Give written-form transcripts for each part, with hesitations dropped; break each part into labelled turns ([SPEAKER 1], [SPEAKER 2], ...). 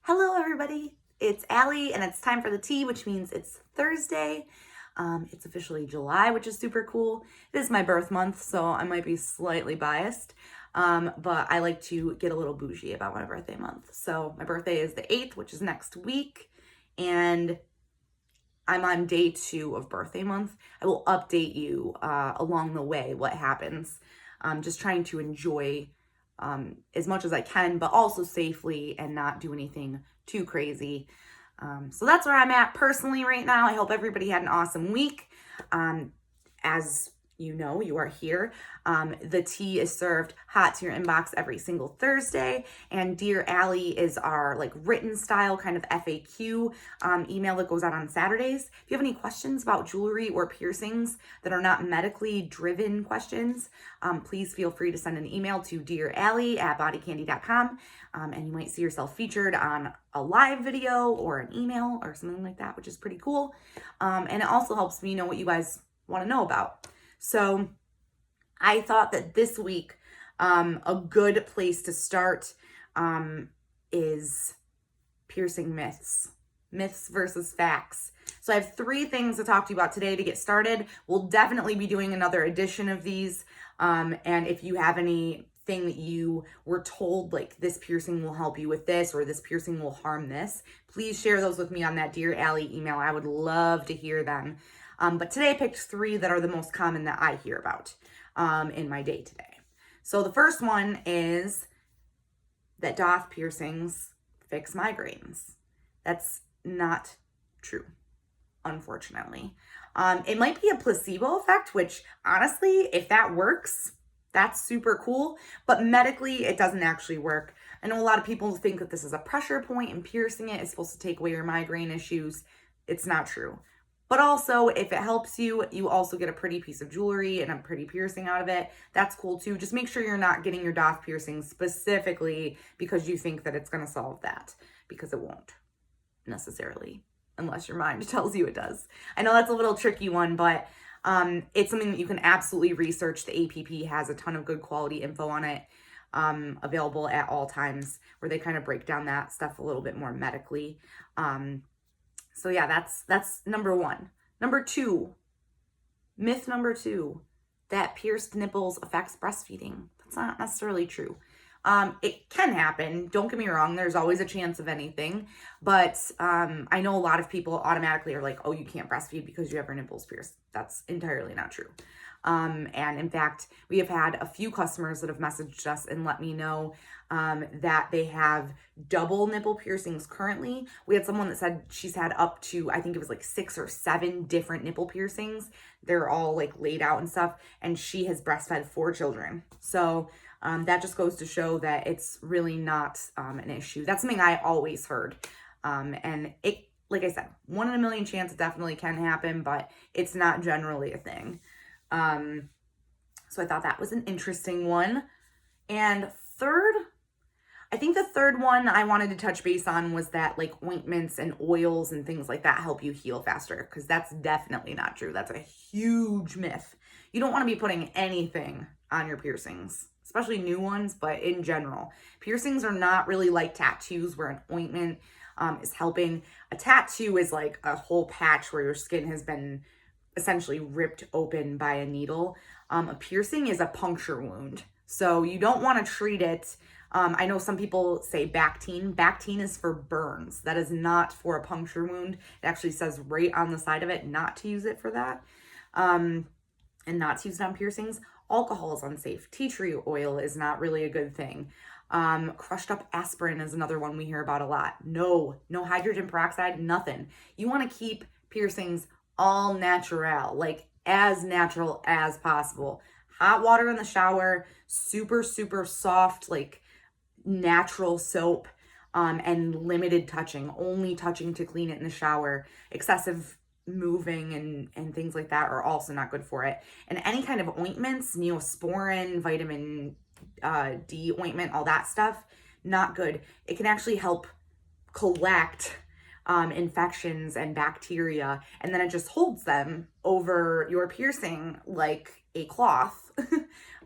[SPEAKER 1] Hello, everybody. It's Allie, and it's time for the tea, which means it's Thursday. It's officially July, which is super cool. It is my birth month, so I might be slightly biased, but I like to get a little bougie about my birthday month. So my birthday is the 8th, which is next week, and I'm on day 2 of birthday month. I will update you along the way what happens. I'm just trying to enjoy as much as I can, but also safely and not do anything too crazy. So that's where I'm at personally right now. I hope everybody had an awesome week. As you know, you are here. The tea is served hot to your inbox every single Thursday, and Dear Allie is our written style kind of FAQ email that goes out on Saturdays. If you have any questions about jewelry or piercings that are not medically driven questions, please feel free to send an email to dearallie@bodycandy.com, and you might see yourself featured on a live video or an email or something like that, which is pretty cool. And it also helps me know what you guys want to know about. So I thought that this week, a good place to start is piercing myths versus facts. So I have 3 things to talk to you about today to get started. We'll definitely be doing another edition of these. And if you have anything that you were told, like this piercing will help you with this or this piercing will harm this, please share those with me on that Dear Allie email. I would love to hear them. But today I picked 3 that are the most common that I hear about in my day today. So the first one is that daith piercings fix migraines. That's not true, unfortunately. It might be a placebo effect, which honestly, if that works, that's super cool. But medically, it doesn't actually work. I know a lot of people think that this is a pressure point and piercing it is supposed to take away your migraine issues. It's not true. But also, if it helps you, you also get a pretty piece of jewelry and a pretty piercing out of it. That's cool too. Just make sure you're not getting your daith piercing specifically because you think that it's going to solve that, because it won't necessarily, unless your mind tells you it does. I know that's a little tricky one, but it's something that you can absolutely research. The APP has a ton of good quality info on it, available at all times, where they kind of break down that stuff a little bit more medically. So yeah, that's number 1. Number 2, myth number 2, that pierced nipples affects breastfeeding. That's not necessarily true. It can happen. Don't get me wrong. There's always a chance of anything. But I know a lot of people automatically are like, oh, you can't breastfeed because you have your nipples pierced. That's entirely not true. And in fact, we have had a few customers that have messaged us and let me know that they have double nipple piercings currently. We had someone that said she's had up to, I think it was 6 or 7 different nipple piercings. They're all laid out and stuff. And she has breastfed 4 children. So that just goes to show that it's really not an issue. That's something I always heard. And it, like I said, 1 in a million chance it definitely can happen, but it's not generally a thing. So I thought that was an interesting one. And third, I think the third one I wanted to touch base on was that ointments and oils and things like that help you heal faster, because that's definitely not true. That's a huge myth. You don't want to be putting anything on your piercings, especially new ones, but in general. Piercings are not really like tattoos where an ointment is helping. A tattoo is like a whole patch where your skin has been essentially ripped open by a needle. A piercing is a puncture wound. So you don't want to treat it. I know some people say Bactine. Bactine is for burns. That is not for a puncture wound. It actually says right on the side of it not to use it for that. And not to use it on piercings. Alcohol is unsafe. Tea tree oil is not really a good thing. Crushed up aspirin is another one we hear about a lot. No hydrogen peroxide, nothing. You want to keep piercings all natural, as natural as possible. Hot water in the shower, super, super soft, natural soap, and limited touching, only touching to clean it in the shower. Excessive moving and things like that are also not good for it. And any kind of ointments, Neosporin, vitamin D ointment, all that stuff, not good. It can actually help collect infections and bacteria, and then it just holds them over your piercing like a cloth,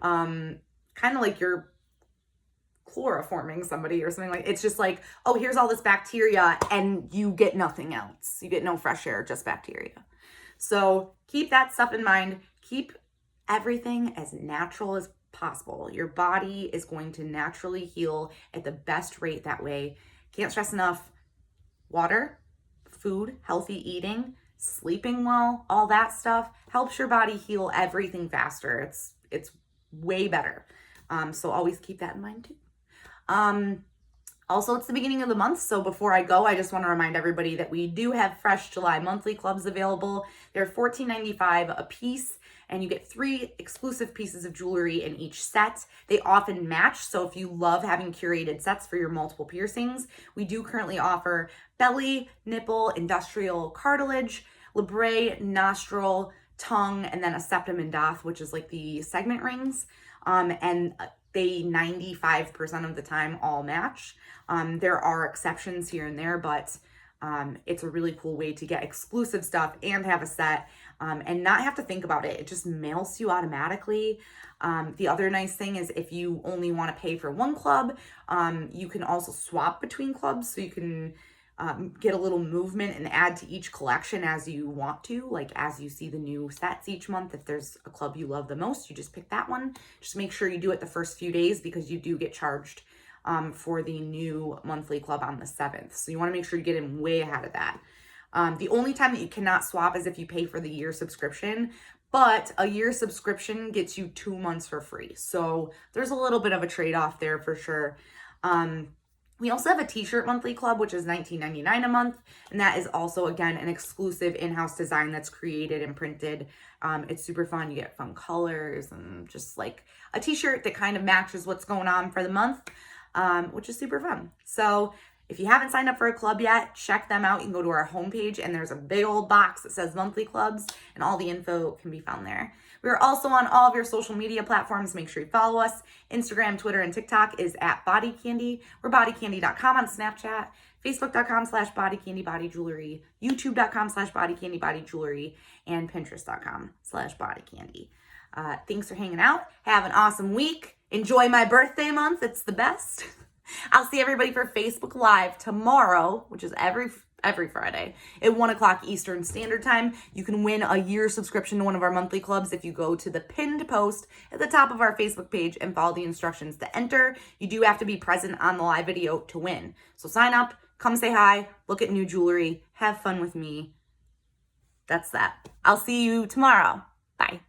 [SPEAKER 1] kind of like your chloroforming somebody or something. Like, it's just like, oh, here's all this bacteria and you get nothing else. You get no fresh air, just bacteria. So keep that stuff in mind. Keep everything as natural as possible. Your body is going to naturally heal at the best rate that way. Can't stress enough. Water, food, healthy eating, sleeping well, all that stuff helps your body heal everything faster. It's way better. So always keep that in mind too. Also, it's the beginning of the month, so before I go, I just want to remind everybody that we do have fresh July monthly clubs available. They're $14.95 a piece, and you get 3 exclusive pieces of jewelry in each set. They often match, so if you love having curated sets for your multiple piercings, we do currently offer belly, nipple, industrial cartilage, labret, nostril, tongue, and then a septum and daith, which is like the segment rings. And they 95% of the time all match. There are exceptions here and there, but it's a really cool way to get exclusive stuff and have a set and not have to think about it. It just mails to you automatically. The other nice thing is if you only want to pay for one club, you can also swap between clubs, so you can get a little movement and add to each collection as you want to, like as you see the new sets each month. If there's a club you love the most, you just pick that one. Just make sure you do it the first few days, because you do get charged for the new monthly club on the 7th. So you want to make sure you get in way ahead of that. The only time that you cannot swap is if you pay for the year subscription, but a year subscription gets you 2 months for free. So there's a little bit of a trade-off there for sure. We also have a t-shirt monthly club, which is $19.99 a month. And that is also, again, an exclusive in-house design that's created and printed. It's super fun. You get fun colors and just like a t-shirt that kind of matches what's going on for the month, which is super fun. So if you haven't signed up for a club yet, check them out. You can go to our homepage and there's a big old box that says monthly clubs, and all the info can be found there. We're also on all of your social media platforms. Make sure you follow us. Instagram, Twitter, and TikTok is at BodyCandy. We're bodycandy.com on Snapchat, Facebook.com/bodycandy, YouTube.com/bodycandy, and Pinterest.com/bodycandy. Thanks for hanging out. Have an awesome week. Enjoy my birthday month. It's the best. I'll see everybody for Facebook Live tomorrow, which is every Friday at 1 o'clock Eastern Standard Time. You can win a year subscription to one of our monthly clubs if you go to the pinned post at the top of our Facebook page and follow the instructions to enter. You do have to be present on the live video to win. So sign up, come say hi, look at new jewelry, have fun with me. That's that. I'll see you tomorrow. Bye.